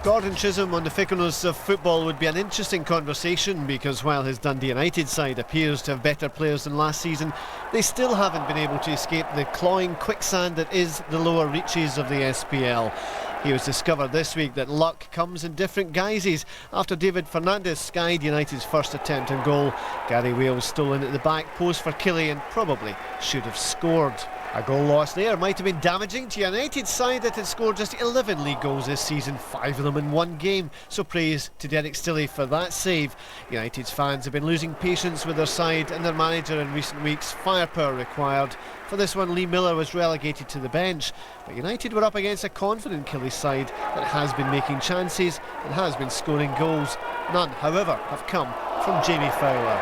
Gordon Chisholm on the fickleness of football would be an interesting conversation, because while his Dundee United side appears to have better players than last season, they still haven't been able to escape the clawing quicksand that is the lower reaches of the SPL. He was discovered this week that luck comes in different guises. After David Fernandes skied United's first attempt on goal, Gary Wales stole in at the back post for Killie and probably should have scored. A goal lost there might have been damaging to United's side that had scored just 11 league goals this season, 5 of them in one game, so praise to Derek Stilley for that save. United's fans have been losing patience with their side and their manager in recent weeks. Firepower required. For this one, Lee Miller was relegated to the bench, but United were up against a confident Killie side that has been making chances and has been scoring goals. None, however, have come from Jamie Fowler.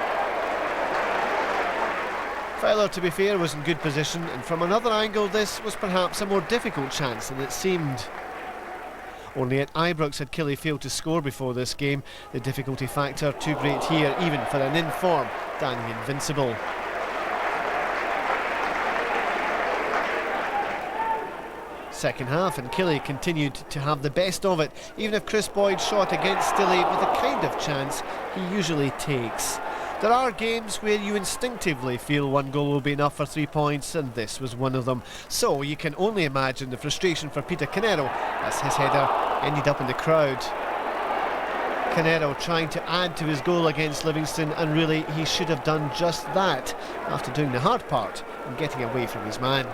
Fowler, to be fair, was in good position, and from another angle this was perhaps a more difficult chance than it seemed. Only at Ibrox had Killie failed to score before this game, the difficulty factor too great here even for an in-form Danny Invincible. Second half and Killie continued to have the best of it, even if Chris Boyd shot against Stilley with the kind of chance he usually takes. There are games where you instinctively feel one goal will be enough for 3 points, and this was one of them. So you can only imagine the frustration for Peter Canero as his header ended up in the crowd. Canero trying to add to his goal against Livingston, and really he should have done just that after doing the hard part and getting away from his man.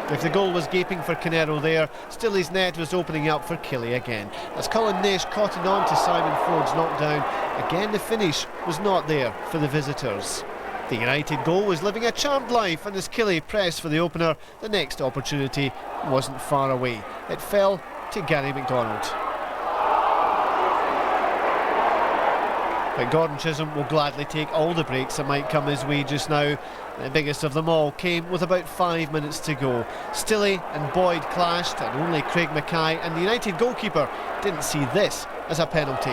If the goal was gaping for Canero there, Stilley's net was opening up for Killie again. As Colin Nash cottoned on to Simon Ford's knockdown, again the finish was not there for the visitors. The United goal was living a charmed life, and as Killie pressed for the opener, the next opportunity wasn't far away. It fell to Gary McDonald. But Gordon Chisholm will gladly take all the breaks that might come his way just now. The biggest of them all came with about 5 minutes to go. Stilley and Boyd clashed, and only Craig Mackay and the United goalkeeper didn't see this as a penalty.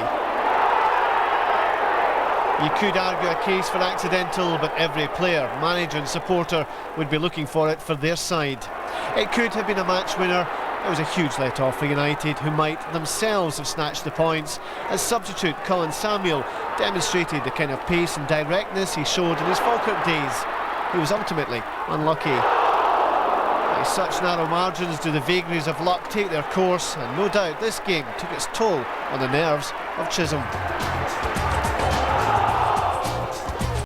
You could argue a case for accidental, but every player, manager and supporter would be looking for it for their side. It could have been a match winner. It was a huge let-off for United, who might themselves have snatched the points, as substitute Colin Samuel demonstrated the kind of pace and directness he showed in his Falkirk days. He was ultimately unlucky. By such narrow margins do the vagaries of luck take their course, and no doubt this game took its toll on the nerves of Chisholm.